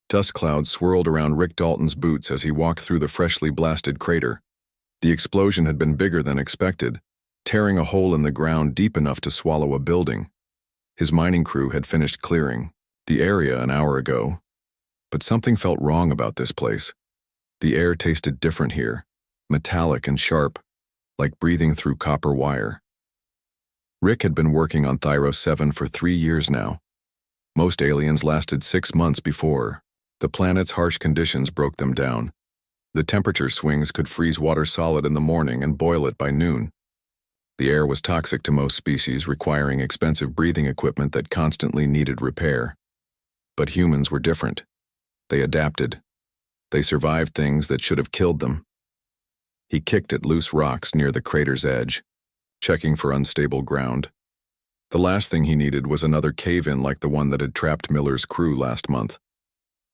Dust clouds swirled around Rick Dalton's boots as he walked through the freshly blasted crater. The explosion had been bigger than expected, tearing a hole in the ground deep enough to swallow a building. His mining crew had finished clearing the area an hour ago, but something felt wrong about this place. The air tasted different here, metallic and sharp, like breathing through copper wire. Rick had been working on Thyros 7 for 3 years now. Most aliens lasted 6 months before. The planet's harsh conditions broke them down. The temperature swings could freeze water solid in the morning and boil it by noon. The air was toxic to most species, requiring expensive breathing equipment that constantly needed repair. But humans were different. They adapted. They survived things that should have killed them. He kicked at loose rocks near the crater's edge, checking for unstable ground. The last thing he needed was another cave-in like the one that had trapped Miller's crew last month.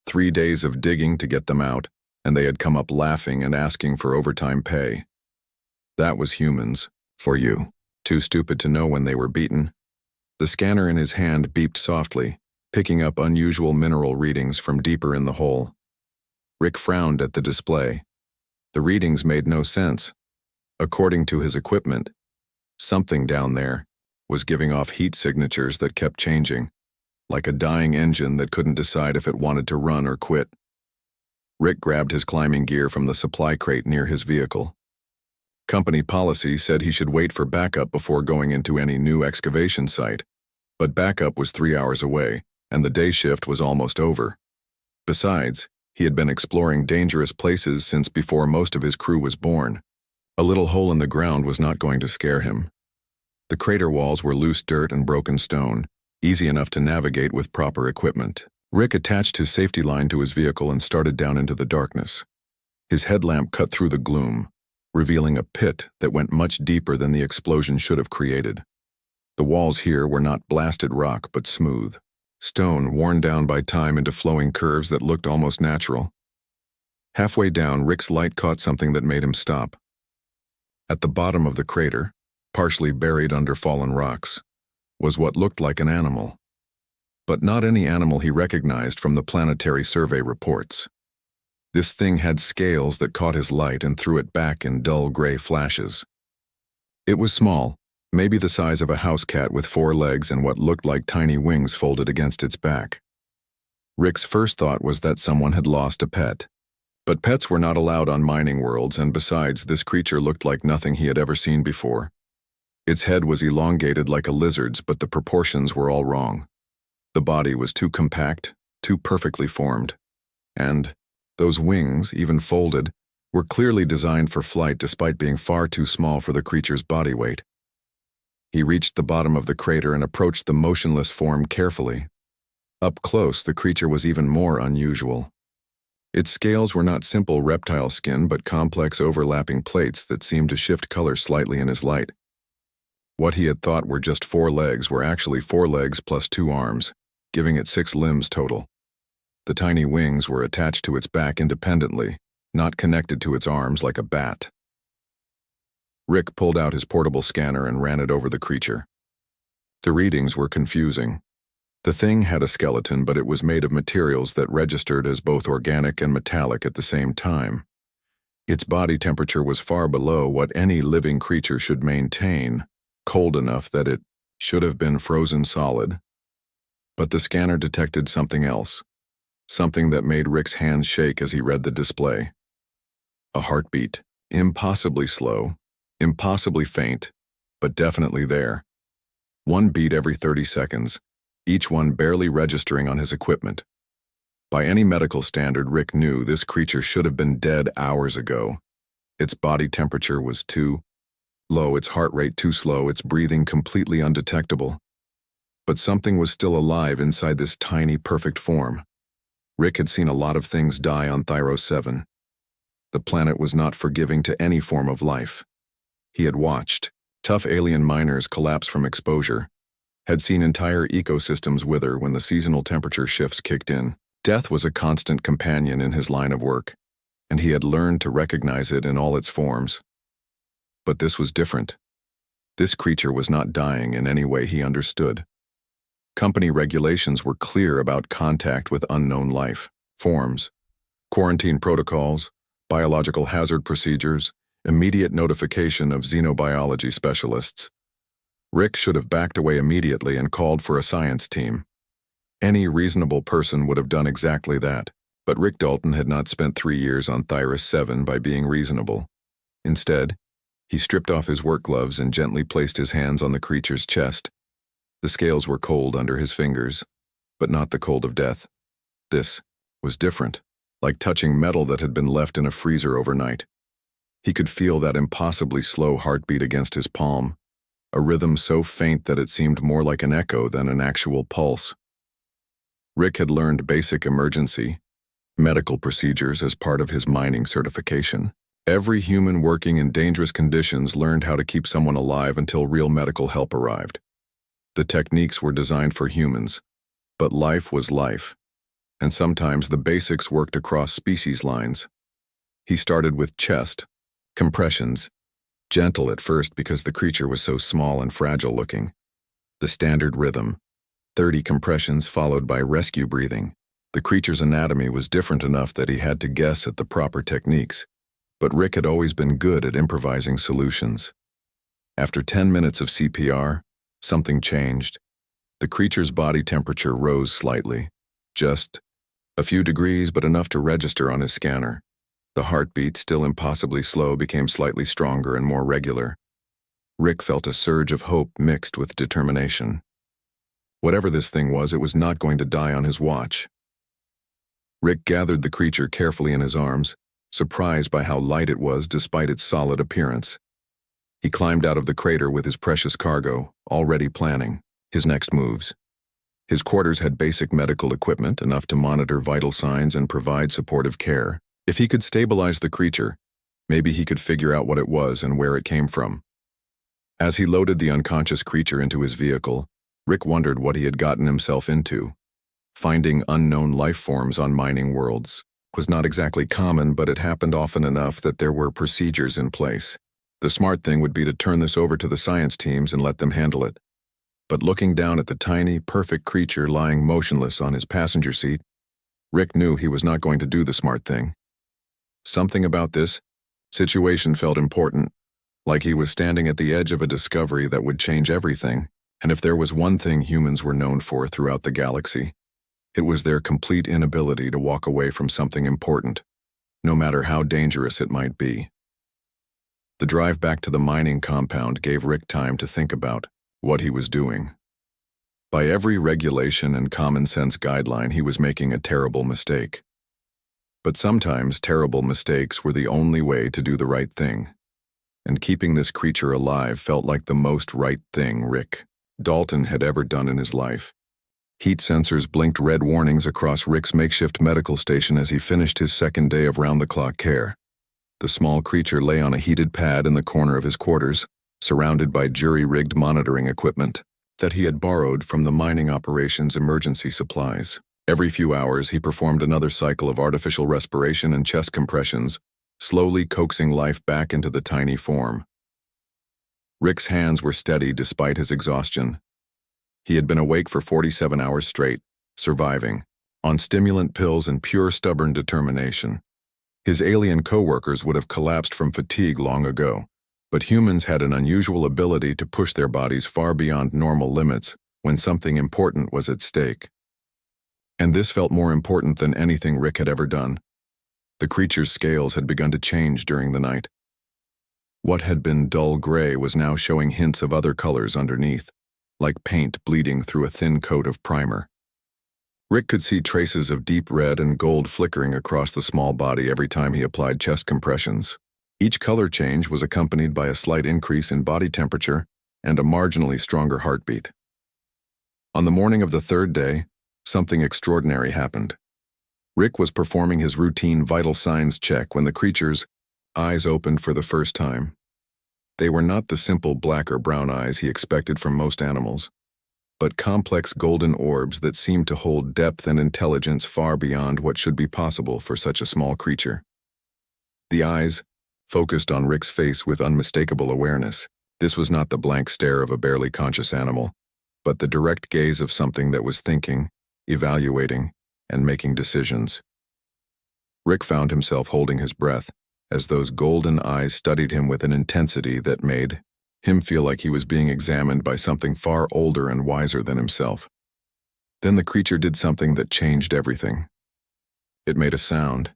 3 days of digging to get them out, and they had come up laughing and asking for overtime pay. That was humans, for you. Too stupid to know when they were beaten. The scanner in his hand beeped softly, picking up unusual mineral readings from deeper in the hole. Rick frowned at the display. The readings made no sense. According to his equipment, something down there was giving off heat signatures that kept changing, like a dying engine that couldn't decide if it wanted to run or quit. Rick grabbed his climbing gear from the supply crate near his vehicle. Company policy said he should wait for backup before going into any new excavation site, but backup was 3 hours away, and the day shift was almost over. Besides, he had been exploring dangerous places since before most of his crew was born. A little hole in the ground was not going to scare him. The crater walls were loose dirt and broken stone, easy enough to navigate with proper equipment. Rick attached his safety line to his vehicle and started down into the darkness. His headlamp cut through the gloom, revealing a pit that went much deeper than the explosion should have created. The walls here were not blasted rock but smooth, stone worn down by time into flowing curves that looked almost natural. Halfway down, Rick's light caught something that made him stop. At the bottom of the crater, partially buried under fallen rocks, was what looked like an animal. But not any animal he recognized from the planetary survey reports. This thing had scales that caught his light and threw it back in dull gray flashes. It was small, maybe the size of a house cat with 4 legs and what looked like tiny wings folded against its back. Rick's first thought was that someone had lost a pet. But pets were not allowed on mining worlds, and besides, this creature looked like nothing he had ever seen before. Its head was elongated like a lizard's, but the proportions were all wrong. The body was too compact, too perfectly formed. And those wings, even folded, were clearly designed for flight despite being far too small for the creature's body weight. He reached the bottom of the crater and approached the motionless form carefully. Up close, the creature was even more unusual. Its scales were not simple reptile skin but complex overlapping plates that seemed to shift color slightly in his light. What he had thought were just 4 legs were actually 4 legs plus 2 arms, giving it 6 limbs total. The tiny wings were attached to its back independently, not connected to its arms like a bat. Rick pulled out his portable scanner and ran it over the creature. The readings were confusing. The thing had a skeleton, but it was made of materials that registered as both organic and metallic at the same time. Its body temperature was far below what any living creature should maintain, cold enough that it should have been frozen solid. But the scanner detected something else, something that made Rick's hands shake as he read the display. A heartbeat, impossibly slow, impossibly faint, but definitely there. 1 beat every 30 seconds, each one barely registering on his equipment. By any medical standard, Rick knew this creature should have been dead hours ago. Its body temperature was too low, its heart rate too slow, its breathing completely undetectable. But something was still alive inside this tiny, perfect form. Rick had seen a lot of things die on Thyros 7. The planet was not forgiving to any form of life. He had watched tough alien miners collapse from exposure, had seen entire ecosystems wither when the seasonal temperature shifts kicked in. Death was a constant companion in his line of work, and he had learned to recognize it in all its forms. But this was different. This creature was not dying in any way he understood. Company regulations were clear about contact with unknown life. Forms, quarantine protocols, biological hazard procedures, immediate notification of xenobiology specialists. Rick should have backed away immediately and called for a science team. Any reasonable person would have done exactly that, but Rick Dalton had not spent 3 years on Thyrus 7 by being reasonable. Instead, he stripped off his work gloves and gently placed his hands on the creature's chest. The scales were cold under his fingers, but not the cold of death. This was different, like touching metal that had been left in a freezer overnight. He could feel that impossibly slow heartbeat against his palm, a rhythm so faint that it seemed more like an echo than an actual pulse. Rick had learned basic emergency medical procedures as part of his mining certification. Every human working in dangerous conditions learned how to keep someone alive until real medical help arrived. The techniques were designed for humans, but life was life, and sometimes the basics worked across species lines. He started with chest compressions, gentle at first because the creature was so small and fragile looking. The standard rhythm, 30 compressions followed by rescue breathing. The creature's anatomy was different enough that he had to guess at the proper techniques, but Rick had always been good at improvising solutions. After 10 minutes of CPR, something changed. The creature's body temperature rose slightly, just a few degrees, but enough to register on his scanner. The heartbeat, still impossibly slow, became slightly stronger and more regular. Rick felt a surge of hope mixed with determination. Whatever this thing was, it was not going to die on his watch. Rick gathered the creature carefully in his arms, surprised by how light it was despite its solid appearance. He climbed out of the crater with his precious cargo, already planning his next moves. His quarters had basic medical equipment, enough to monitor vital signs and provide supportive care. If he could stabilize the creature, maybe he could figure out what it was and where it came from. As he loaded the unconscious creature into his vehicle, Rick wondered what he had gotten himself into. Finding unknown life forms on mining worlds was not exactly common, but it happened often enough that there were procedures in place. The smart thing would be to turn this over to the science teams and let them handle it. But looking down at the tiny, perfect creature lying motionless on his passenger seat, Rick knew he was not going to do the smart thing. Something about this situation felt important, like he was standing at the edge of a discovery that would change everything. And if there was one thing humans were known for throughout the galaxy, it was their complete inability to walk away from something important, no matter how dangerous it might be. The drive back to the mining compound gave Rick time to think about what he was doing. By every regulation and common sense guideline, he was making a terrible mistake. But sometimes terrible mistakes were the only way to do the right thing. And keeping this creature alive felt like the most right thing Rick Dalton had ever done in his life. Heat sensors blinked red warnings across Rick's makeshift medical station as he finished his second day of round-the-clock care. The small creature lay on a heated pad in the corner of his quarters, surrounded by jury-rigged monitoring equipment that he had borrowed from the mining operations emergency supplies. Every few hours, he performed another cycle of artificial respiration and chest compressions, slowly coaxing life back into the tiny form. Rick's hands were steady despite his exhaustion. He had been awake for 47 hours straight, surviving, on stimulant pills and pure stubborn determination. His alien coworkers would have collapsed from fatigue long ago, but humans had an unusual ability to push their bodies far beyond normal limits when something important was at stake. And this felt more important than anything Rick had ever done. The creature's scales had begun to change during the night. What had been dull gray was now showing hints of other colors underneath, like paint bleeding through a thin coat of primer. Rick could see traces of deep red and gold flickering across the small body every time he applied chest compressions. Each color change was accompanied by a slight increase in body temperature and a marginally stronger heartbeat. On the morning of the third day, something extraordinary happened. Rick was performing his routine vital signs check when the creature's eyes opened for the first time. They were not the simple black or brown eyes he expected from most animals, but complex golden orbs that seemed to hold depth and intelligence far beyond what should be possible for such a small creature. The eyes focused on Rick's face with unmistakable awareness. This was not the blank stare of a barely conscious animal, but the direct gaze of something that was thinking, evaluating, and making decisions. Rick found himself holding his breath, as those golden eyes studied him with an intensity that made him feel like he was being examined by something far older and wiser than himself. Then the creature did something that changed everything. It made a sound.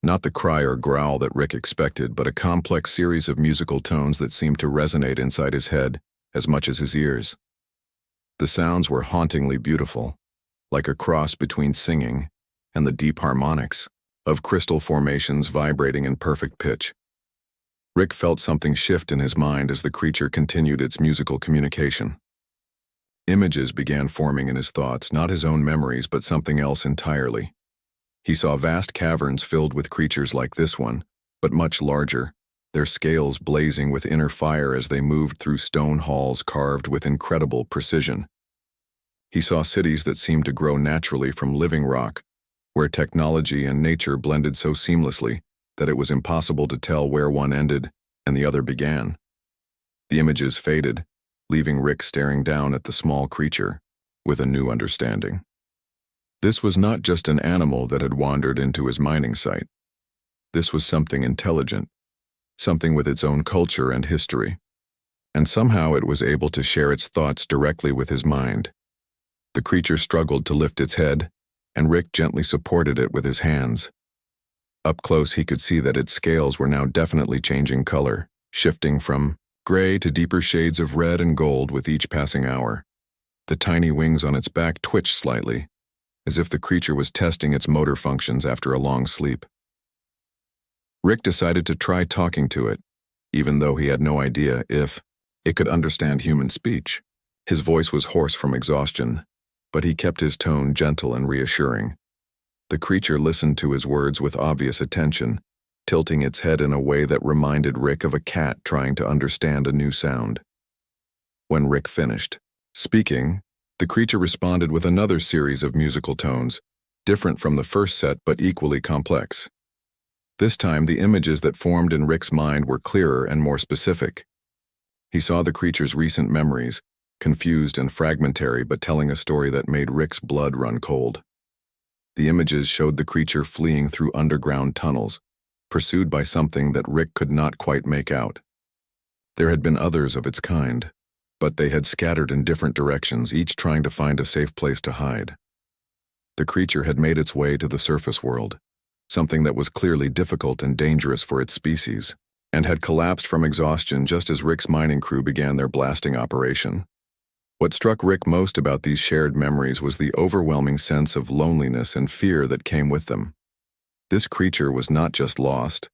Not the cry or growl that Rick expected, but a complex series of musical tones that seemed to resonate inside his head as much as his ears. The sounds were hauntingly beautiful, like a cross between singing and the deep harmonics of crystal formations vibrating in perfect pitch. Rick felt something shift in his mind as the creature continued its musical communication. Images began forming in his thoughts, not his own memories, but something else entirely. He saw vast caverns filled with creatures like this one, but much larger, their scales blazing with inner fire as they moved through stone halls carved with incredible precision. He saw cities that seemed to grow naturally from living rock, where technology and nature blended so seamlessly that it was impossible to tell where one ended and the other began. The images faded, leaving Rick staring down at the small creature with a new understanding. This was not just an animal that had wandered into his mining site. This was something intelligent, something with its own culture and history, and somehow it was able to share its thoughts directly with his mind. The creature struggled to lift its head, and Rick gently supported it with his hands. Up close, he could see that its scales were now definitely changing color, shifting from gray to deeper shades of red and gold with each passing hour. The tiny wings on its back twitched slightly, as if the creature was testing its motor functions after a long sleep. Rick decided to try talking to it, even though he had no idea if it could understand human speech. His voice was hoarse from exhaustion, but he kept his tone gentle and reassuring. The creature listened to his words with obvious attention, tilting its head in a way that reminded Rick of a cat trying to understand a new sound. When Rick finished speaking, the creature responded with another series of musical tones, different from the first set but equally complex. This time, the images that formed in Rick's mind were clearer and more specific. He saw the creature's recent memories, confused and fragmentary but telling a story that made Rick's blood run cold. The images showed the creature fleeing through underground tunnels, pursued by something that Rick could not quite make out. There had been others of its kind, but they had scattered in different directions, each trying to find a safe place to hide. The creature had made its way to the surface world, something that was clearly difficult and dangerous for its species, and had collapsed from exhaustion just as Rick's mining crew began their blasting operation. What struck Rick most about these shared memories was the overwhelming sense of loneliness and fear that came with them. This creature was not just lost.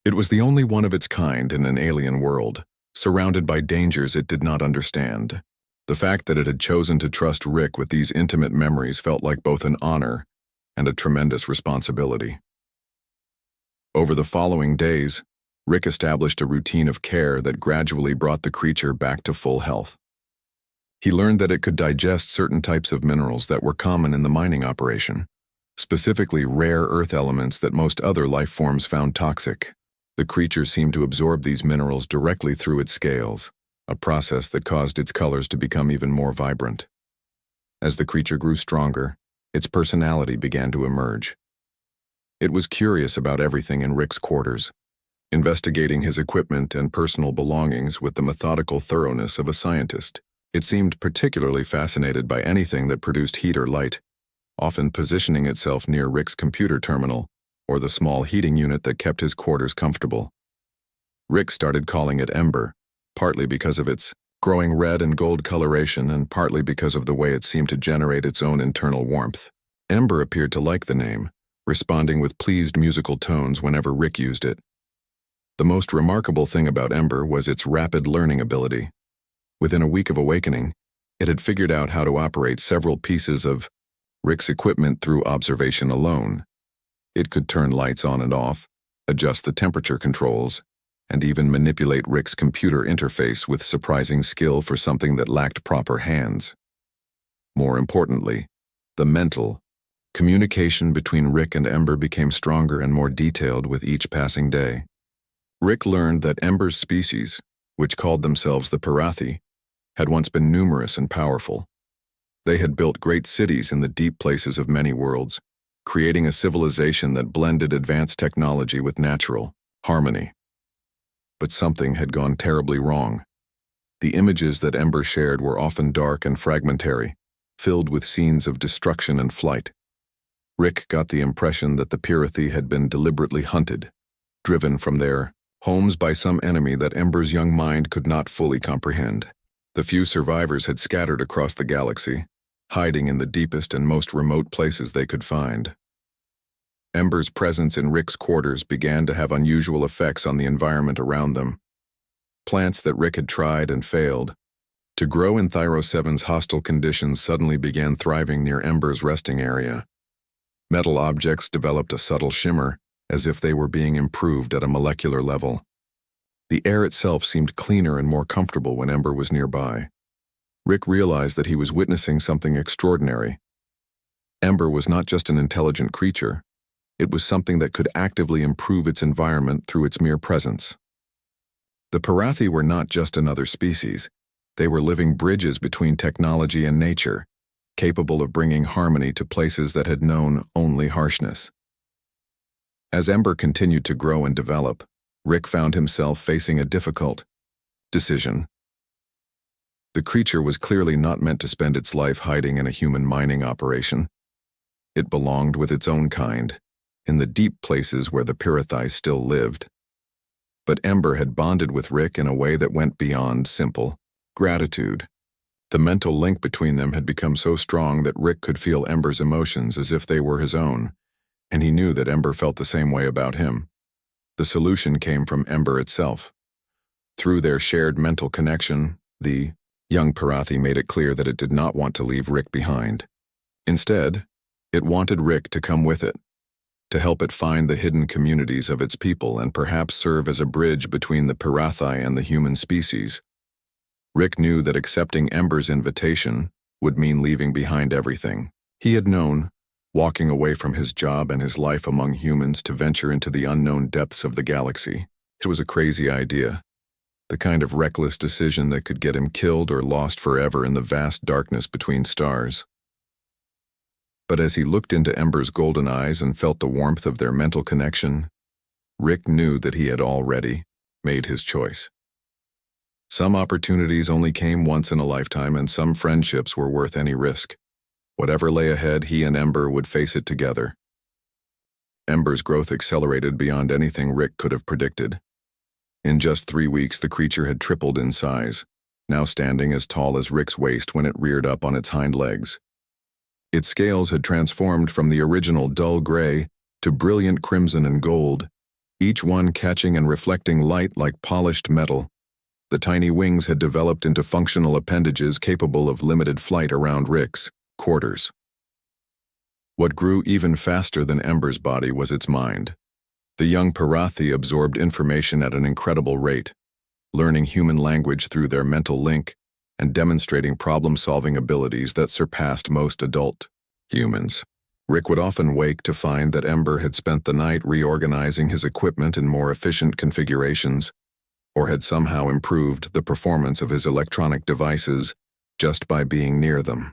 It was the only one of its kind in an alien world, surrounded by dangers it did not understand. The fact that it had chosen to trust Rick with these intimate memories felt like both an honor and a tremendous responsibility. Over the following days, Rick established a routine of care that gradually brought the creature back to full health. He learned that it could digest certain types of minerals that were common in the mining operation, specifically rare earth elements that most other life forms found toxic. The creature seemed to absorb these minerals directly through its scales, a process that caused its colors to become even more vibrant. As the creature grew stronger, its personality began to emerge. It was curious about everything in Rick's quarters, investigating his equipment and personal belongings with the methodical thoroughness of a scientist. It seemed particularly fascinated by anything that produced heat or light, often positioning itself near Rick's computer terminal or the small heating unit that kept his quarters comfortable. Rick started calling it Ember, partly because of its growing red and gold coloration and partly because of the way it seemed to generate its own internal warmth. Ember appeared to like the name, responding with pleased musical tones whenever Rick used it. The most remarkable thing about Ember was its rapid learning ability. Within a week of awakening, it had figured out how to operate several pieces of Rick's equipment through observation alone. It could turn lights on and off, adjust the temperature controls, and even manipulate Rick's computer interface with surprising skill for something that lacked proper hands. More importantly, the mental communication between Rick and Ember became stronger and more detailed with each passing day. Rick learned that Ember's species, which called themselves the Parathi, had once been numerous and powerful. They had built great cities in the deep places of many worlds, creating a civilization that blended advanced technology with natural harmony. But something had gone terribly wrong. The images that Ember shared were often dark and fragmentary, filled with scenes of destruction and flight. Rick got the impression that the Pirathi had been deliberately hunted, driven from their homes by some enemy that Ember's young mind could not fully comprehend. The few survivors had scattered across the galaxy, hiding in the deepest and most remote places they could find. Ember's presence in Rick's quarters began to have unusual effects on the environment around them. Plants that Rick had tried and failed to grow in Thyro 7's hostile conditions suddenly began thriving near Ember's resting area. Metal objects developed a subtle shimmer, as if they were being improved at a molecular level. The air itself seemed cleaner and more comfortable when Ember was nearby. Rick realized that he was witnessing something extraordinary. Ember was not just an intelligent creature. It was something that could actively improve its environment through its mere presence. The Pirathi were not just another species. They were living bridges between technology and nature, capable of bringing harmony to places that had known only harshness. As Ember continued to grow and develop, Rick found himself facing a difficult decision. The creature was clearly not meant to spend its life hiding in a human mining operation. It belonged with its own kind, in the deep places where the Pirathi still lived. But Ember had bonded with Rick in a way that went beyond simple gratitude. The mental link between them had become so strong that Rick could feel Ember's emotions as if they were his own, and he knew that Ember felt the same way about him. The solution came from Ember itself. Through their shared mental connection, the young Pirathi made it clear that it did not want to leave Rick behind. Instead, it wanted Rick to come with it, to help it find the hidden communities of its people and perhaps serve as a bridge between the Pirathi and the human species. Rick knew that accepting Ember's invitation would mean leaving behind everything he had known, walking away from his job and his life among humans to venture into the unknown depths of the galaxy. It was a crazy idea, the kind of reckless decision that could get him killed or lost forever in the vast darkness between stars. But as he looked into Ember's golden eyes and felt the warmth of their mental connection, Rick knew that he had already made his choice. Some opportunities only came once in a lifetime, and some friendships were worth any risk. Whatever lay ahead, he and Ember would face it together. Ember's growth accelerated beyond anything Rick could have predicted. In just 3 weeks, the creature had tripled in size, now standing as tall as Rick's waist when it reared up on its hind legs. Its scales had transformed from the original dull gray to brilliant crimson and gold, each one catching and reflecting light like polished metal. The tiny wings had developed into functional appendages capable of limited flight around Rick's quarters. What grew even faster than Ember's body was its mind. The young Pirathi absorbed information at an incredible rate, learning human language through their mental link and demonstrating problem-solving abilities that surpassed most adult humans. Rick would often wake to find that Ember had spent the night reorganizing his equipment in more efficient configurations, or had somehow improved the performance of his electronic devices just by being near them.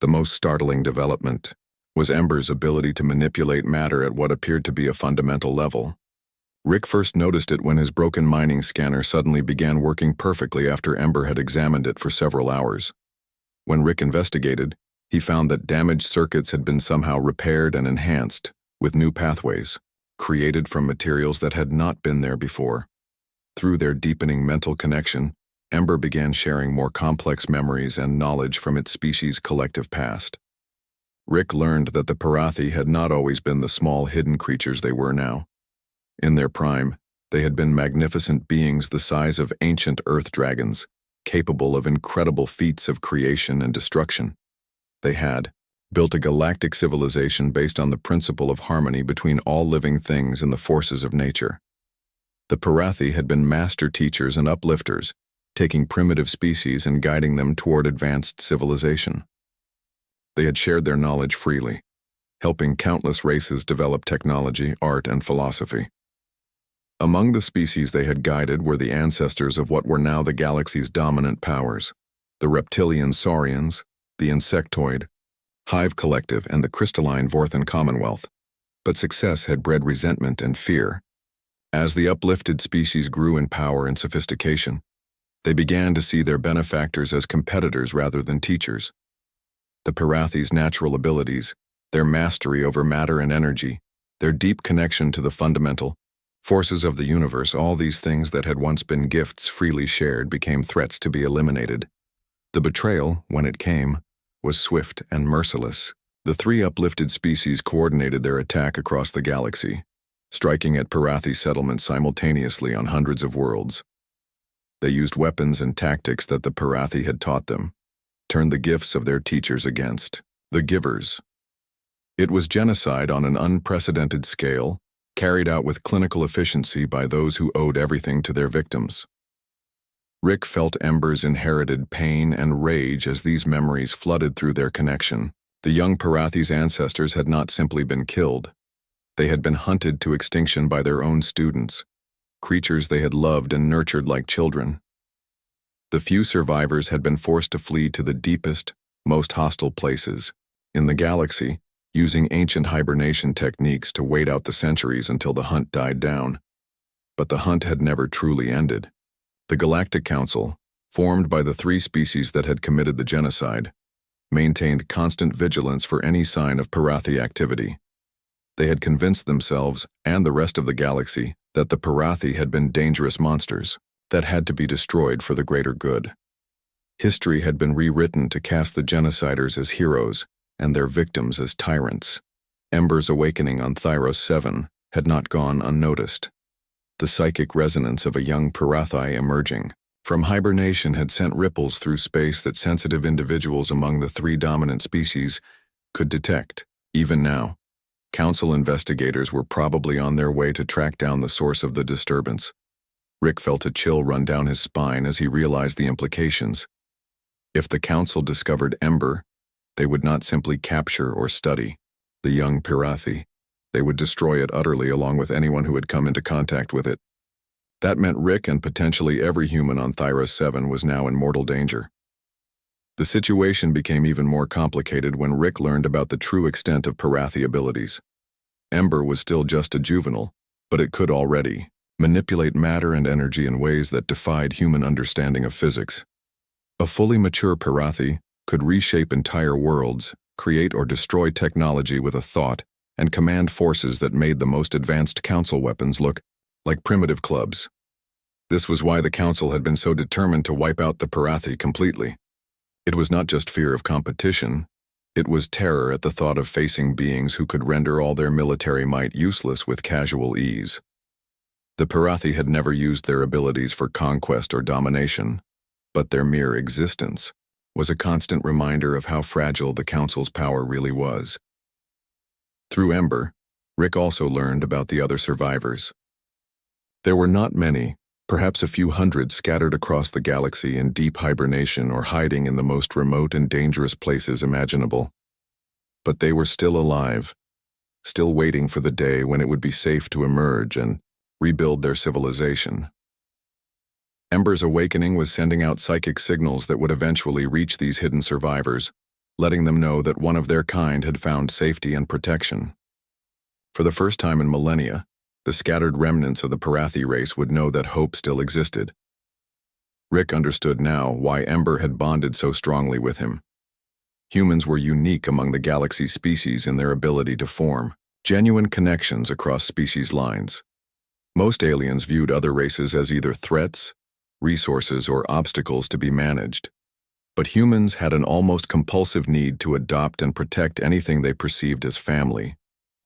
The most startling development was Ember's ability to manipulate matter at what appeared to be a fundamental level. Rick first noticed it when his broken mining scanner suddenly began working perfectly after Ember had examined it for several hours. When Rick investigated, he found that damaged circuits had been somehow repaired and enhanced with new pathways, created from materials that had not been there before. Through their deepening mental connection, Ember began sharing more complex memories and knowledge from its species' collective past. Rick learned that the Pirathi had not always been the small hidden creatures they were now. In their prime, they had been magnificent beings the size of ancient earth dragons, capable of incredible feats of creation and destruction. They had built a galactic civilization based on the principle of harmony between all living things and the forces of nature. The Pirathi had been master teachers and uplifters, taking primitive species and guiding them toward advanced civilization. They had shared their knowledge freely, helping countless races develop technology, art, and philosophy. Among the species they had guided were the ancestors of what were now the galaxy's dominant powers, the reptilian saurians, the insectoid, Hive Collective, and the crystalline Vorthan Commonwealth. But success had bred resentment and fear. As the uplifted species grew in power and sophistication, they began to see their benefactors as competitors rather than teachers. The Parathi's natural abilities, their mastery over matter and energy, their deep connection to the fundamental forces of the universe, all these things that had once been gifts freely shared became threats to be eliminated. The betrayal, when it came, was swift and merciless. The three uplifted species coordinated their attack across the galaxy, striking at Parathi settlements simultaneously on hundreds of worlds. They used weapons and tactics that the Parathi had taught them, turned the gifts of their teachers against the givers. It was genocide on an unprecedented scale, carried out with clinical efficiency by those who owed everything to their victims. Rick felt Ember's inherited pain and rage as these memories flooded through their connection. The young Parathi's ancestors had not simply been killed. They had been hunted to extinction by their own students, creatures they had loved and nurtured like children. The few survivors had been forced to flee to the deepest, most hostile places in the galaxy, using ancient hibernation techniques to wait out the centuries until the hunt died down. But the hunt had never truly ended. The Galactic Council, formed by the three species that had committed the genocide, maintained constant vigilance for any sign of Parathi activity. They had convinced themselves and the rest of the galaxy that the Parathi had been dangerous monsters that had to be destroyed for the greater good. History had been rewritten to cast the genociders as heroes and their victims as tyrants. Ember's awakening on Thyros 7 had not gone unnoticed. The psychic resonance of a young Parathi emerging from hibernation had sent ripples through space that sensitive individuals among the three dominant species could detect. Even now, Council investigators were probably on their way to track down the source of the disturbance. Rick felt a chill run down his spine as he realized the implications. If the Council discovered Ember, they would not simply capture or study the young Parathi. They would destroy it utterly along with anyone who had come into contact with it. That meant Rick and potentially every human on Thyros 7 was now in mortal danger. The situation became even more complicated when Rick learned about the true extent of Parathi abilities. Ember was still just a juvenile, but it could already manipulate matter and energy in ways that defied human understanding of physics. A fully mature Parathi could reshape entire worlds, create or destroy technology with a thought, and command forces that made the most advanced Council weapons look like primitive clubs. This was why the Council had been so determined to wipe out the Parathi completely. It was not just fear of competition, it was terror at the thought of facing beings who could render all their military might useless with casual ease. The Parathi had never used their abilities for conquest or domination, but their mere existence was a constant reminder of how fragile the Council's power really was. Through Ember, Rick also learned about the other survivors. There were not many, perhaps a few hundred scattered across the galaxy in deep hibernation or hiding in the most remote and dangerous places imaginable. But they were still alive, still waiting for the day when it would be safe to emerge and rebuild their civilization. Ember's awakening was sending out psychic signals that would eventually reach these hidden survivors, letting them know that one of their kind had found safety and protection. For the first time in millennia, the scattered remnants of the Parathi race would know that hope still existed. Rick understood now why Ember had bonded so strongly with him. Humans were unique among the galaxy's species in their ability to form genuine connections across species lines. Most aliens viewed other races as either threats, resources, or obstacles to be managed. But humans had an almost compulsive need to adopt and protect anything they perceived as family,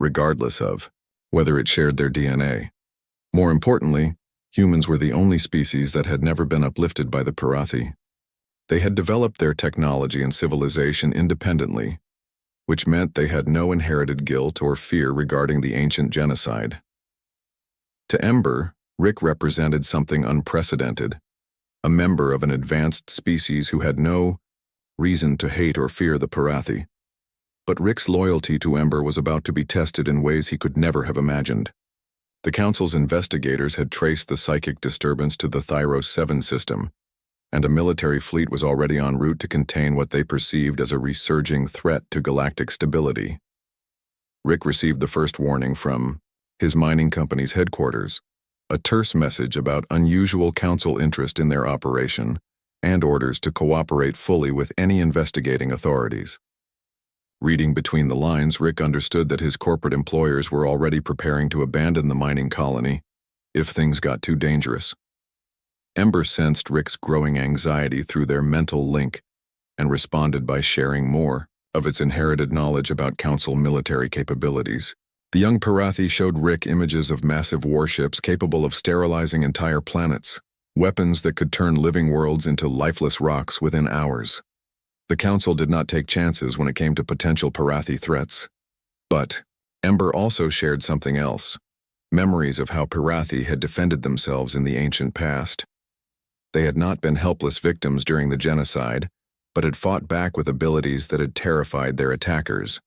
regardless of whether it shared their DNA. More importantly, humans were the only species that had never been uplifted by the Parathi. They had developed their technology and civilization independently, which meant they had no inherited guilt or fear regarding the ancient genocide. To Ember, Rick represented something unprecedented, a member of an advanced species who had no reason to hate or fear the Parathi. But Rick's loyalty to Ember was about to be tested in ways he could never have imagined. The Council's investigators had traced the psychic disturbance to the Thyros 7 system, and a military fleet was already en route to contain what they perceived as a resurging threat to galactic stability. Rick received the first warning from his mining company's headquarters, a terse message about unusual council interest in their operation, and orders to cooperate fully with any investigating authorities. Reading between the lines, Rick understood that his corporate employers were already preparing to abandon the mining colony if things got too dangerous. Ember sensed Rick's growing anxiety through their mental link and responded by sharing more of its inherited knowledge about Council military capabilities. The young Parathi showed Rick images of massive warships capable of sterilizing entire planets, weapons that could turn living worlds into lifeless rocks within hours. The Council did not take chances when it came to potential Parathi threats. But Ember also shared something else, memories of how Parathi had defended themselves in the ancient past. They had not been helpless victims during the genocide, but had fought back with abilities that had terrified their attackers.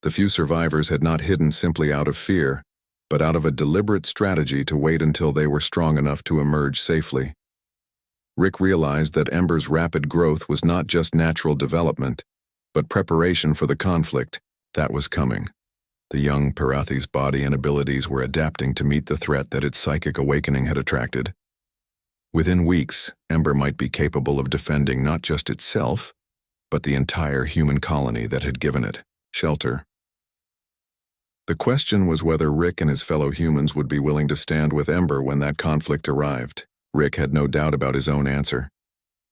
The few survivors had not hidden simply out of fear, but out of a deliberate strategy to wait until they were strong enough to emerge safely. Rick realized that Ember's rapid growth was not just natural development, but preparation for the conflict that was coming. The young Parathi's body and abilities were adapting to meet the threat that its psychic awakening had attracted. Within weeks, Ember might be capable of defending not just itself, but the entire human colony that had given it shelter. The question was whether Rick and his fellow humans would be willing to stand with Ember when that conflict arrived. Rick had no doubt about his own answer,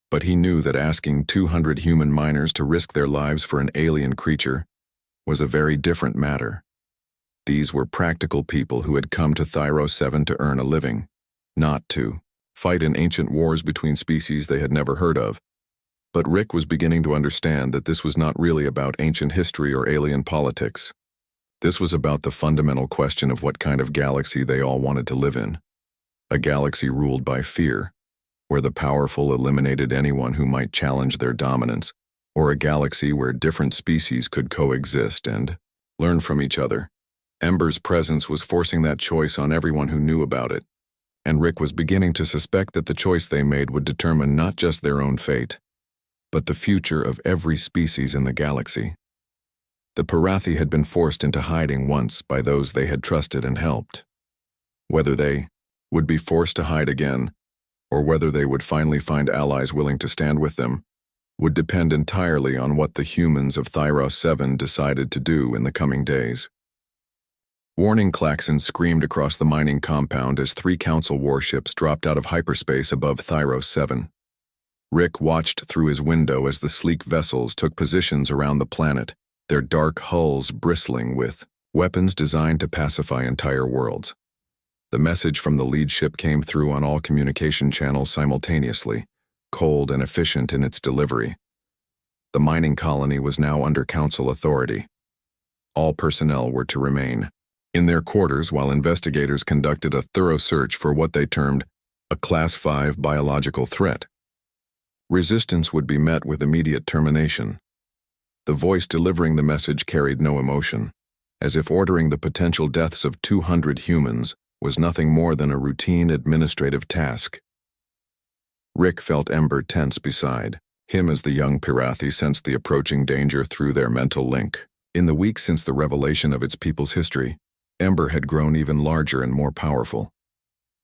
but he knew that asking 200 human miners to risk their lives for an alien creature was a very different matter. These were practical people who had come to Thyro 7 to earn a living, not to fight in ancient wars between species they had never heard of. But Rick was beginning to understand that this was not really about ancient history or alien politics. This was about the fundamental question of what kind of galaxy they all wanted to live in. A galaxy ruled by fear, where the powerful eliminated anyone who might challenge their dominance, or a galaxy where different species could coexist and learn from each other. Ember's presence was forcing that choice on everyone who knew about it, and Rick was beginning to suspect that the choice they made would determine not just their own fate, but the future of every species in the galaxy. The Parathi had been forced into hiding once by those they had trusted and helped. Whether they would be forced to hide again, or whether they would finally find allies willing to stand with them, would depend entirely on what the humans of Thyro 7 decided to do in the coming days. Warning klaxons screamed across the mining compound as 3 Council warships dropped out of hyperspace above Thyro 7. Rick watched through his window as the sleek vessels took positions around the planet, their dark hulls bristling with weapons designed to pacify entire worlds. The message from the lead ship came through on all communication channels simultaneously, cold and efficient in its delivery. The mining colony was now under Council authority. All personnel were to remain in their quarters while investigators conducted a thorough search for what they termed a Class 5 biological threat. Resistance would be met with immediate termination. The voice delivering the message carried no emotion, as if ordering the potential deaths of 200 humans was nothing more than a routine administrative task. Rick felt Ember tense beside him as the young Parathi sensed the approaching danger through their mental link. In the weeks since the revelation of its people's history, Ember had grown even larger and more powerful.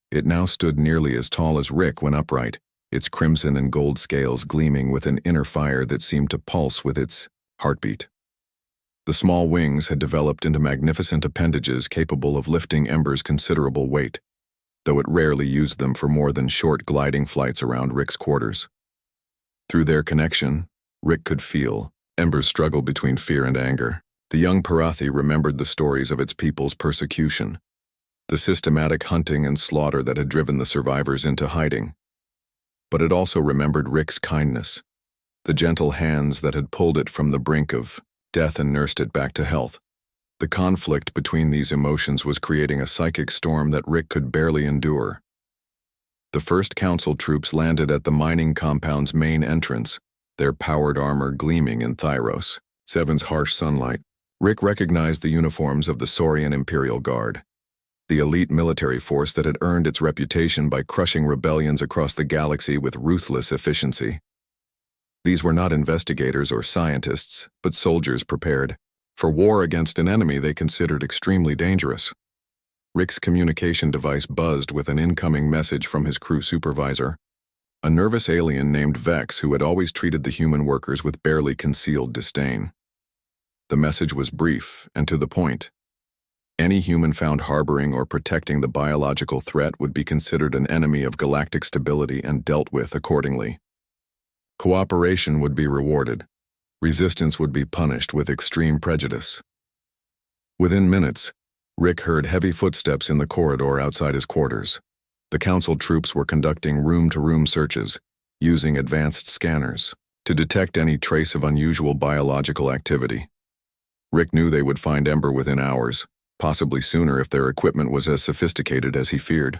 It now stood nearly as tall as Rick when upright, its crimson and gold scales gleaming with an inner fire that seemed to pulse with its heartbeat. The small wings had developed into magnificent appendages capable of lifting Ember's considerable weight, though it rarely used them for more than short gliding flights around Rick's quarters. Through their connection, Rick could feel Ember's struggle between fear and anger. The young Parathi remembered the stories of its people's persecution, the systematic hunting and slaughter that had driven the survivors into hiding. But it also remembered Rick's kindness, the gentle hands that had pulled it from the brink of death and nursed it back to health. The conflict between these emotions was creating a psychic storm that Rick could barely endure. The first Council troops landed at the mining compound's main entrance, their powered armor gleaming in Thyros 7's harsh sunlight. Rick recognized the uniforms of the Saurian Imperial Guard. the elite military force that had earned its reputation by crushing rebellions across the galaxy with ruthless efficiency. These were not investigators or scientists, but soldiers prepared for war against an enemy they considered extremely dangerous. Rick's communication device buzzed with an incoming message from his crew supervisor, a nervous alien named Vex who had always treated the human workers with barely concealed disdain. The message was brief and to the point. Any human found harboring or protecting the biological threat would be considered an enemy of galactic stability and dealt with accordingly. Cooperation would be rewarded. Resistance would be punished with extreme prejudice. Within minutes, Rick heard heavy footsteps in the corridor outside his quarters. The Council troops were conducting room-to-room searches, using advanced scanners to detect any trace of unusual biological activity. Rick knew they would find Ember within hours, possibly sooner if their equipment was as sophisticated as he feared.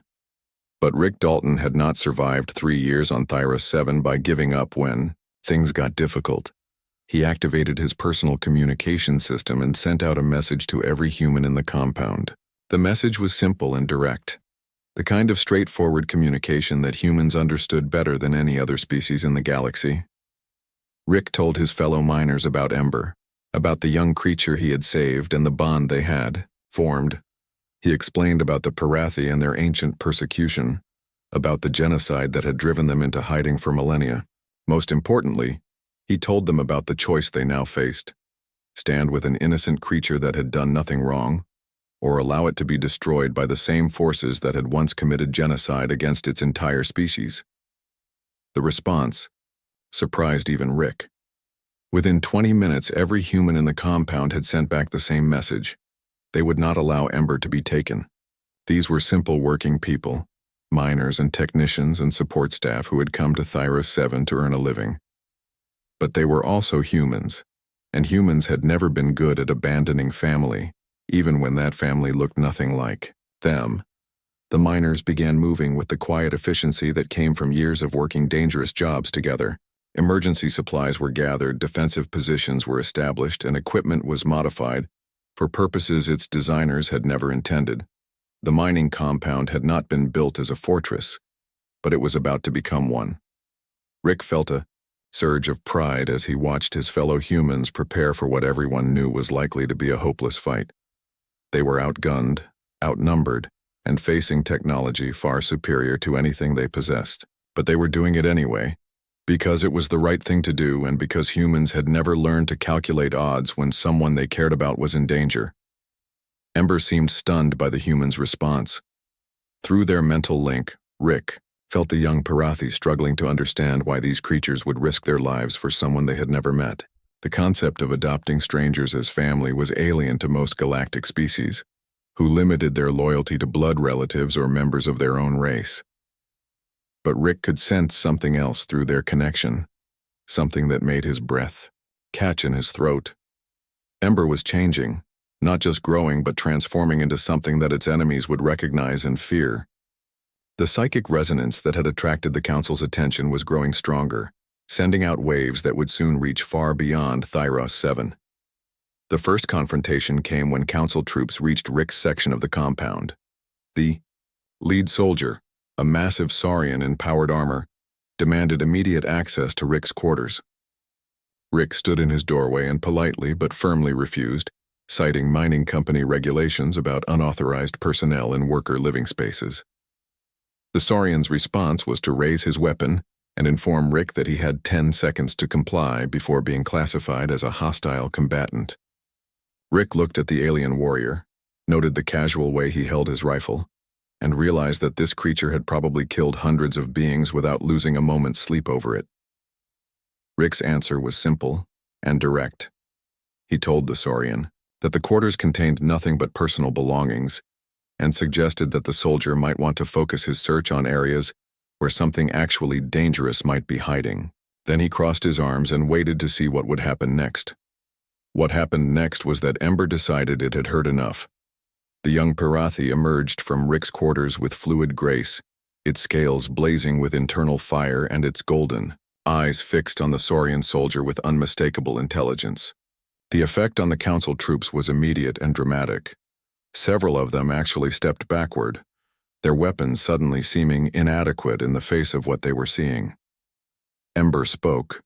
But Rick Dalton had not survived 3 years on Thyros 7 by giving up when things got difficult. He activated his personal communication system and sent out a message to every human in the compound. The message was simple and direct, the kind of straightforward communication that humans understood better than any other species in the galaxy. Rick told his fellow miners about Ember, about the young creature he had saved and the bond they had formed. He explained about the Parathi and their ancient persecution, about the genocide that had driven them into hiding for millennia. Most importantly, he told them about the choice they now faced: stand with an innocent creature that had done nothing wrong, or allow it to be destroyed by the same forces that had once committed genocide against its entire species. The response surprised even Rick. Within 20 minutes, every human in the compound had sent back the same message. They would not allow Ember to be taken. These were simple working people, miners and technicians and support staff who had come to Thyros 7 to earn a living. But they were also humans, and humans had never been good at abandoning family, even when that family looked nothing like them. The miners began moving with the quiet efficiency that came from years of working dangerous jobs together. Emergency supplies were gathered, defensive positions were established, and equipment was modified for purposes its designers had never intended. The mining compound had not been built as a fortress, but it was about to become one. Rick felt a surge of pride as he watched his fellow humans prepare for what everyone knew was likely to be a hopeless fight. They were outgunned, outnumbered, and facing technology far superior to anything they possessed. But they were doing it anyway, because it was the right thing to do and because humans had never learned to calculate odds when someone they cared about was in danger. Ember seemed stunned by the humans' response. Through their mental link, Rick felt the young Parathi struggling to understand why these creatures would risk their lives for someone they had never met. The concept of adopting strangers as family was alien to most galactic species, who limited their loyalty to blood relatives or members of their own race. But Rick could sense something else through their connection, something that made his breath catch in his throat. Ember was changing, not just growing but transforming into something that its enemies would recognize and fear. The psychic resonance that had attracted the Council's attention was growing stronger, sending out waves that would soon reach far beyond Thyros 7. The first confrontation came when Council troops reached Rick's section of the compound. The lead soldier, a massive saurian in powered armor, demanded immediate access to Rick's quarters. Rick stood in his doorway and politely but firmly refused, citing mining company regulations about unauthorized personnel in worker living spaces. The saurian's response was to raise his weapon and inform Rick that he had 10 seconds to comply before being classified as a hostile combatant. Rick looked at the alien warrior, noted the casual way he held his rifle, and realized that this creature had probably killed hundreds of beings without losing a moment's sleep over it. Rick's answer was simple and direct. He told the saurian that the quarters contained nothing but personal belongings, and suggested that the soldier might want to focus his search on areas where something actually dangerous might be hiding. Then he crossed his arms and waited to see what would happen next. What happened next was that Ember decided it had heard enough. The young Parathi emerged from Rick's quarters with fluid grace, its scales blazing with internal fire and its golden eyes fixed on the saurian soldier with unmistakable intelligence. The effect on the Council troops was immediate and dramatic. Several of them actually stepped backward, their weapons suddenly seeming inadequate in the face of what they were seeing. Ember spoke,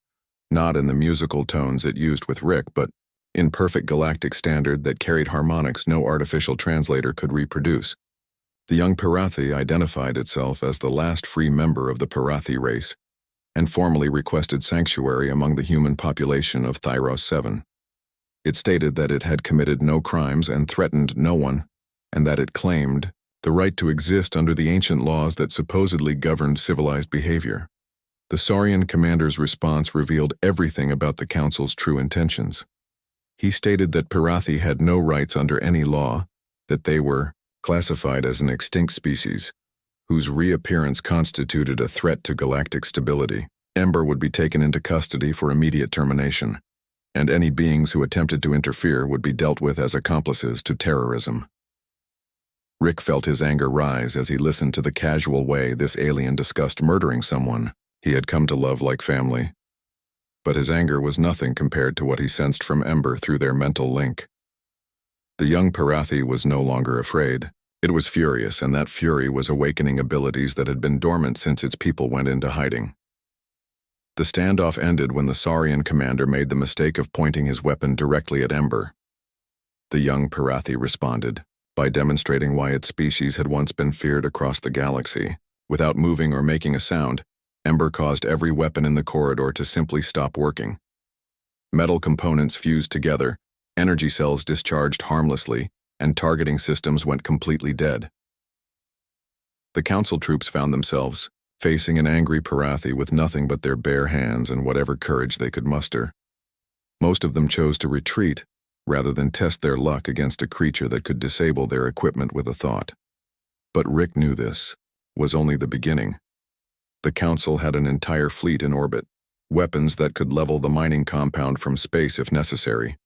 not in the musical tones it used with Rick, but in perfect galactic standard that carried harmonics no artificial translator could reproduce. The young Parathi identified itself as the last free member of the Parathi race, and formally requested sanctuary among the human population of Thyros 7. It stated that it had committed no crimes and threatened no one, and that it claimed the right to exist under the ancient laws that supposedly governed civilized behavior. The Saurian commander's response revealed everything about the council's true intentions. He stated that Parathi had no rights under any law, that they were classified as an extinct species, whose reappearance constituted a threat to galactic stability. Ember would be taken into custody for immediate termination, and any beings who attempted to interfere would be dealt with as accomplices to terrorism. Rick felt his anger rise as he listened to the casual way this alien discussed murdering someone he had come to love like family. But his anger was nothing compared to what he sensed from Ember through their mental link. The young Parathi was no longer afraid. It was furious, and that fury was awakening abilities that had been dormant since its people went into hiding. The standoff ended when the Saurian commander made the mistake of pointing his weapon directly at Ember. The young Parathi responded by demonstrating why its species had once been feared across the galaxy. Without moving or making a sound, Ember caused every weapon in the corridor to simply stop working. Metal components fused together, energy cells discharged harmlessly, and targeting systems went completely dead. The council troops found themselves facing an angry Parathi with nothing but their bare hands and whatever courage they could muster. Most of them chose to retreat, rather than test their luck against a creature that could disable their equipment with a thought. But Rick knew this was only the beginning. The council had an entire fleet in orbit, weapons that could level the mining compound from space if necessary.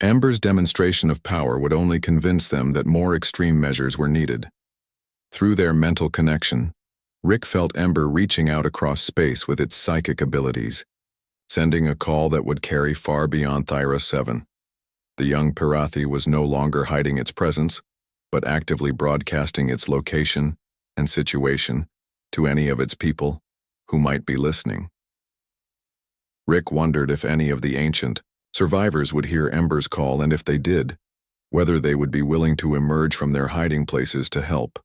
Ember's demonstration of power would only convince them that more extreme measures were needed. Through their mental connection, Rick felt Ember reaching out across space with its psychic abilities, sending a call that would carry far beyond Thyros 7. The young Parathi was no longer hiding its presence, but actively broadcasting its location and situation to any of its people who might be listening. Rick wondered if any of the ancient survivors would hear Ember's call, and if they did, whether they would be willing to emerge from their hiding places to help.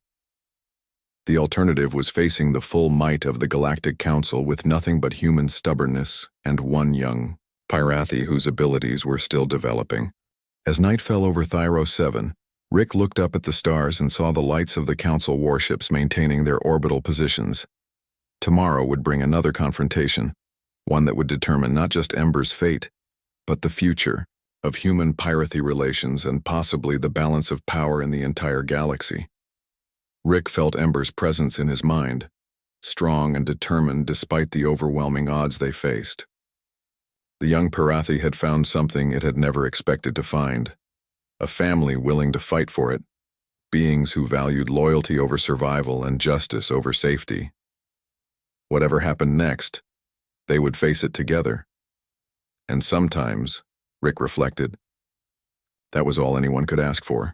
The alternative was facing the full might of the Galactic Council with nothing but human stubbornness and one young Parathi whose abilities were still developing. As night fell over Thyros 7, Rick looked up at the stars and saw the lights of the Council warships maintaining their orbital positions. Tomorrow would bring another confrontation, one that would determine not just Ember's fate, but the future of human Parathi relations and possibly the balance of power in the entire galaxy. Rick felt Ember's presence in his mind, strong and determined despite the overwhelming odds they faced. The young Parathi had found something it had never expected to find, a family willing to fight for it, beings who valued loyalty over survival and justice over safety. Whatever happened next, they would face it together. And sometimes, Rick reflected, that was all anyone could ask for.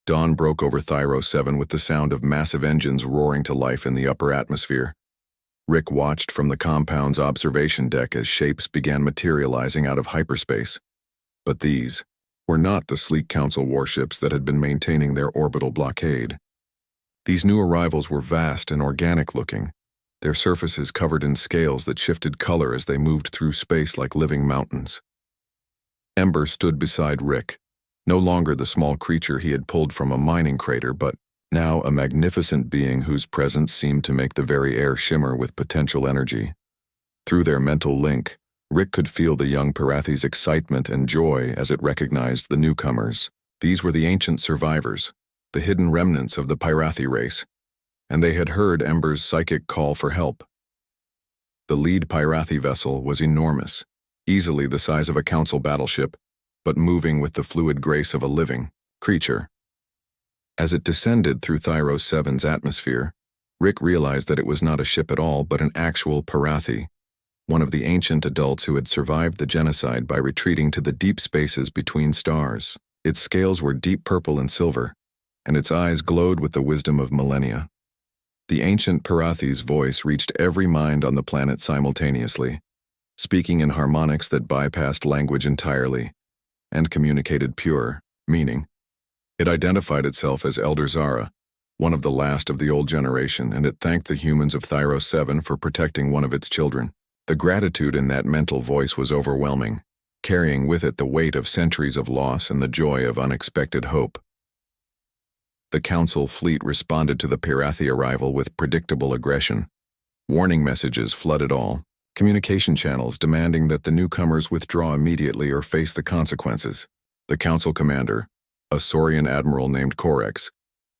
Dawn broke over Thyros 7 with the sound of massive engines roaring to life in the upper atmosphere. Rick watched from the compound's observation deck as shapes began materializing out of hyperspace. But these were not the sleek Council warships that had been maintaining their orbital blockade. These new arrivals were vast and organic-looking, their surfaces covered in scales that shifted color as they moved through space like living mountains. Ember stood beside Rick, no longer the small creature he had pulled from a mining crater, but now a magnificent being whose presence seemed to make the very air shimmer with potential energy. Through their mental link, Rick could feel the young Parathi's excitement and joy as it recognized the newcomers. These were the ancient survivors, the hidden remnants of the Parathi race, and they had heard Ember's psychic call for help. The lead Parathi vessel was enormous, easily the size of a council battleship, but moving with the fluid grace of a living creature. As it descended through Thyros 7's atmosphere, Rick realized that it was not a ship at all, but an actual Parathi, one of the ancient adults who had survived the genocide by retreating to the deep spaces between stars. Its scales were deep purple and silver, and its eyes glowed with the wisdom of millennia. The ancient Parathi's voice reached every mind on the planet simultaneously, speaking in harmonics that bypassed language entirely and communicated pure meaning. It identified itself as Elder Zara, one of the last of the old generation, and it thanked the humans of Thyros 7 for protecting one of its children. The gratitude in that mental voice was overwhelming, carrying with it the weight of centuries of loss and the joy of unexpected hope. The Council fleet responded to the Parathi arrival with predictable aggression. Warning messages flooded all communication channels demanding that the newcomers withdraw immediately or face the consequences. The Council commander, a Saurian admiral named Corex,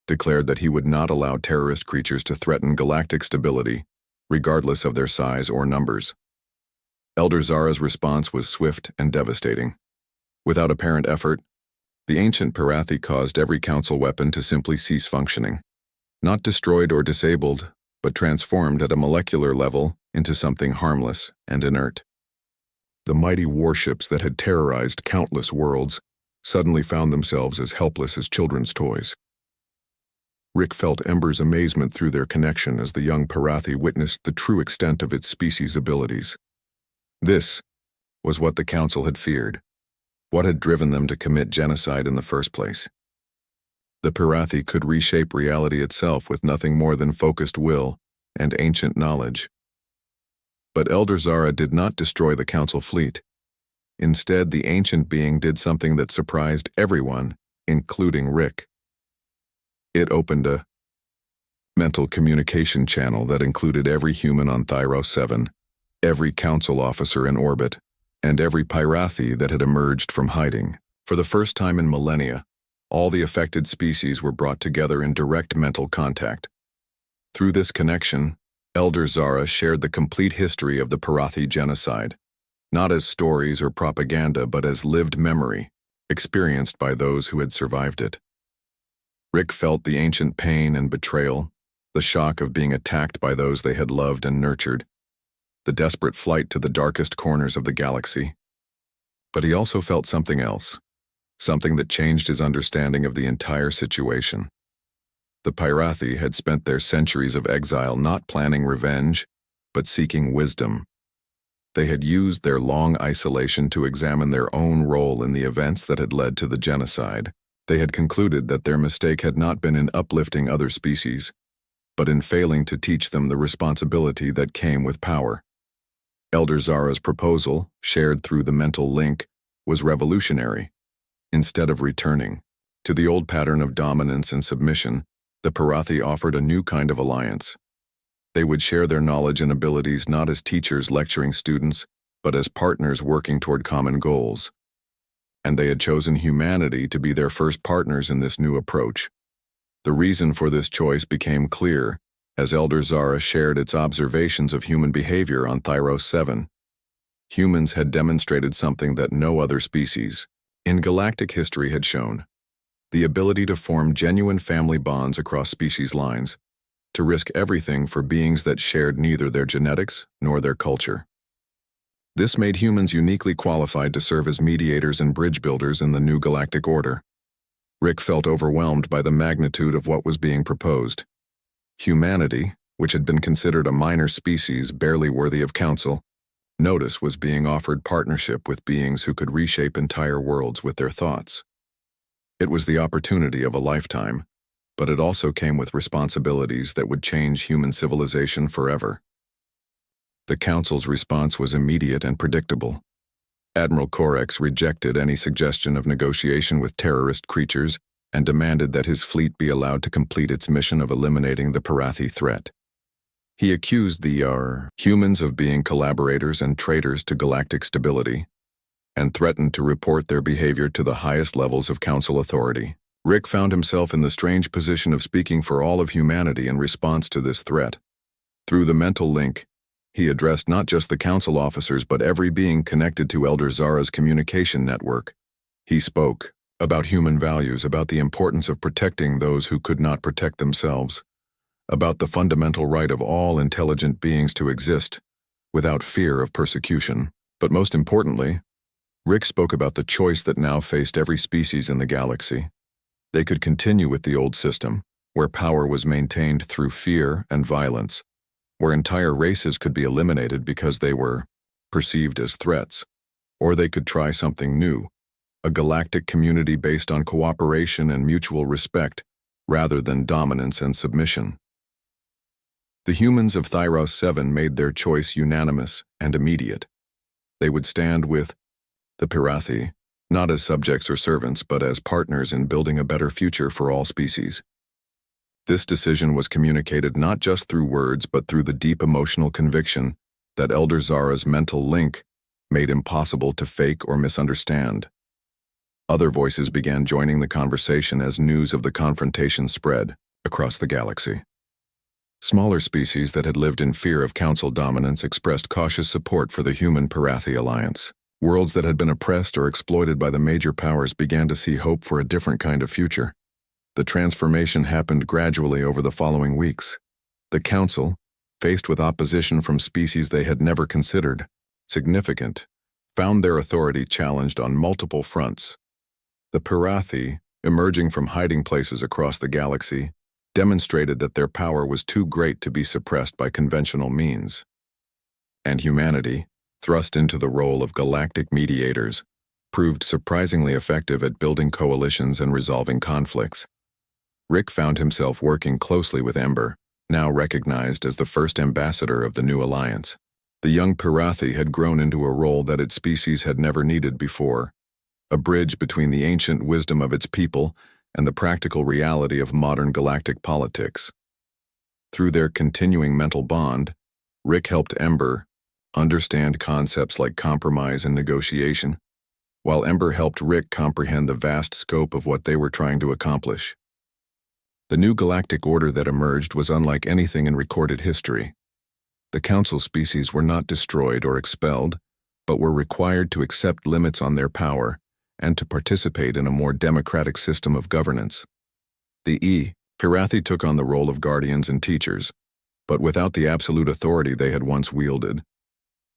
declared that he would not allow terrorist creatures to threaten galactic stability, regardless of their size or numbers. Elder Zara's response was swift and devastating. Without apparent effort, the ancient Parathi caused every council weapon to simply cease functioning, not destroyed or disabled, but transformed at a molecular level into something harmless and inert. The mighty warships that had terrorized countless worlds suddenly found themselves as helpless as children's toys. Rick felt Ember's amazement through their connection as the young Parathi witnessed the true extent of its species' abilities. This was what the Council had feared, what had driven them to commit genocide in the first place. The Parathi could reshape reality itself with nothing more than focused will and ancient knowledge. But Elder Zara did not destroy the Council fleet. Instead, the ancient being did something that surprised everyone, including Rick. It opened a mental communication channel that included every human on Thyros 7, every council officer in orbit, and every Parathi that had emerged from hiding. For the first time in millennia, all the affected species were brought together in direct mental contact. Through this connection, Elder Zara shared the complete history of the Parathi genocide, not as stories or propaganda but as lived memory, experienced by those who had survived it. Rick felt the ancient pain and betrayal, the shock of being attacked by those they had loved and nurtured, the desperate flight to the darkest corners of the galaxy. But he also felt something else, something that changed his understanding of the entire situation. The Parathi had spent their centuries of exile not planning revenge, but seeking wisdom. They had used their long isolation to examine their own role in the events that had led to the genocide. They had concluded that their mistake had not been in uplifting other species, but in failing to teach them the responsibility that came with power. Elder Zara's proposal, shared through the mental link, was revolutionary. Instead of returning to the old pattern of dominance and submission, the Parathi offered a new kind of alliance. They would share their knowledge and abilities not as teachers lecturing students, but as partners working toward common goals. And they had chosen humanity to be their first partners in this new approach. The reason for this choice became clear as Elder Zara shared its observations of human behavior on Thyros 7. Humans had demonstrated something that no other species in galactic history had shown: the ability to form genuine family bonds across species lines, to risk everything for beings that shared neither their genetics nor their culture. This made humans uniquely qualified to serve as mediators and bridge builders in the new galactic order. Rick felt overwhelmed by the magnitude of what was being proposed. Humanity, which had been considered a minor species barely worthy of counsel, notice was being offered partnership with beings who could reshape entire worlds with their thoughts. It was the opportunity of a lifetime, but it also came with responsibilities that would change human civilization forever. The Council's response was immediate and predictable. Admiral Corex rejected any suggestion of negotiation with terrorist creatures and demanded that his fleet be allowed to complete its mission of eliminating the Parathi threat. He accused the humans of being collaborators and traitors to galactic stability, and threatened to report their behavior to the highest levels of Council authority. Rick found himself in the strange position of speaking for all of humanity in response to this threat. Through the mental link, he addressed not just the Council officers but every being connected to Elder Zara's communication network. He spoke about human values, about the importance of protecting those who could not protect themselves, about the fundamental right of all intelligent beings to exist without fear of persecution. But most importantly, Rick spoke about the choice that now faced every species in the galaxy. They could continue with the old system, where power was maintained through fear and violence, where entire races could be eliminated because they were perceived as threats, or they could try something new, a galactic community based on cooperation and mutual respect rather than dominance and submission. The humans of Thyros 7 made their choice unanimous and immediate. They would stand with the Pirathi, not as subjects or servants, but as partners in building a better future for all species. This decision was communicated not just through words, but through the deep emotional conviction that Elder Zara's mental link made impossible to fake or misunderstand. Other voices began joining the conversation as news of the confrontation spread across the galaxy. Smaller species that had lived in fear of council dominance expressed cautious support for the human Pirathi alliance. Worlds that had been oppressed or exploited by the major powers began to see hope for a different kind of future. The transformation happened gradually over the following weeks. The council, faced with opposition from species they had never considered significant, found their authority challenged on multiple fronts. The Pirathi, emerging from hiding places across the galaxy, demonstrated that their power was too great to be suppressed by conventional means. And humanity, thrust into the role of galactic mediators, proved surprisingly effective at building coalitions and resolving conflicts. Rick found himself working closely with Ember, now recognized as the first ambassador of the new alliance. The young Pirathi had grown into a role that its species had never needed before, a bridge between the ancient wisdom of its people and the practical reality of modern galactic politics. Through their continuing mental bond, Rick helped Ember understand concepts like compromise and negotiation, while Ember helped Rick comprehend the vast scope of what they were trying to accomplish. The new galactic order that emerged was unlike anything in recorded history. The council species were not destroyed or expelled, but were required to accept limits on their power and to participate in a more democratic system of governance. The Pirathi took on the role of guardians and teachers, but without the absolute authority they had once wielded.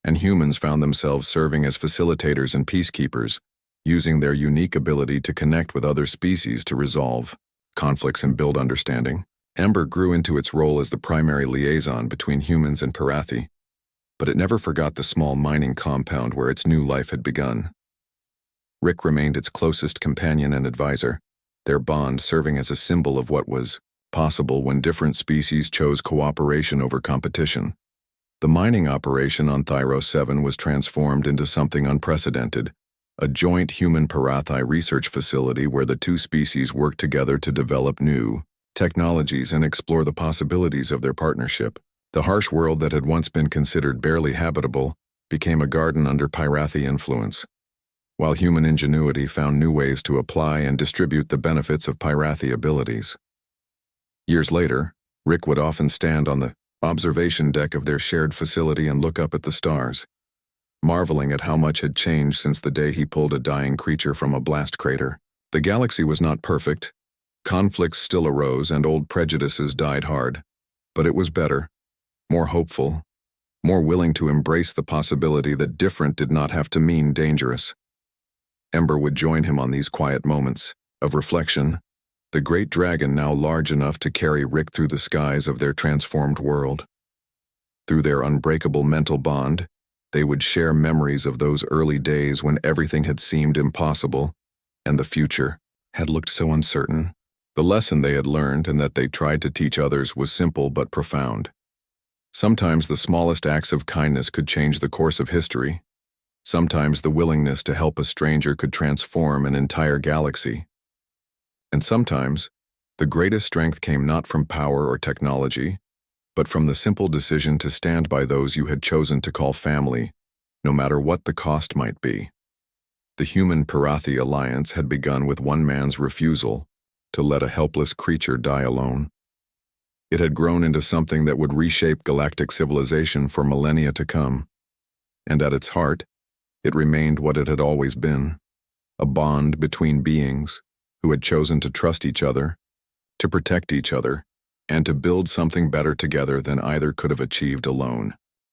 And humans found themselves serving as facilitators and peacekeepers, using their unique ability to connect with other species to resolve conflicts and build understanding. Ember grew into its role as the primary liaison between humans and Pirathi, but it never forgot the small mining compound where its new life had begun. Rick remained its closest companion and advisor, their bond serving as a symbol of what was possible when different species chose cooperation over competition. The mining operation on Thyros 7 was transformed into something unprecedented, a joint human Pirathi research facility where the two species worked together to develop new technologies and explore the possibilities of their partnership. The harsh world that had once been considered barely habitable became a garden under Pirathi influence, while human ingenuity found new ways to apply and distribute the benefits of Pirathi abilities. Years later, Rick would often stand on the observation deck of their shared facility and look up at the stars, marveling at how much had changed since the day he pulled a dying creature from a blast crater. The galaxy was not perfect. Conflicts still arose and old prejudices died hard, but it was better, more hopeful, more willing to embrace the possibility that different did not have to mean dangerous. Ember would join him on these quiet moments of reflection, the great dragon now large enough to carry Rick through the skies of their transformed world. Through their unbreakable mental bond, they would share memories of those early days when everything had seemed impossible and the future had looked so uncertain. The lesson they had learned and that they tried to teach others was simple but profound. Sometimes the smallest acts of kindness could change the course of history. Sometimes the willingness to help a stranger could transform an entire galaxy. And sometimes, the greatest strength came not from power or technology, but from the simple decision to stand by those you had chosen to call family, no matter what the cost might be. The human Pirathi alliance had begun with one man's refusal to let a helpless creature die alone. It had grown into something that would reshape galactic civilization for millennia to come. And at its heart, it remained what it had always been, a bond between beings who had chosen to trust each other, to protect each other, and to build something better together than either could have achieved alone.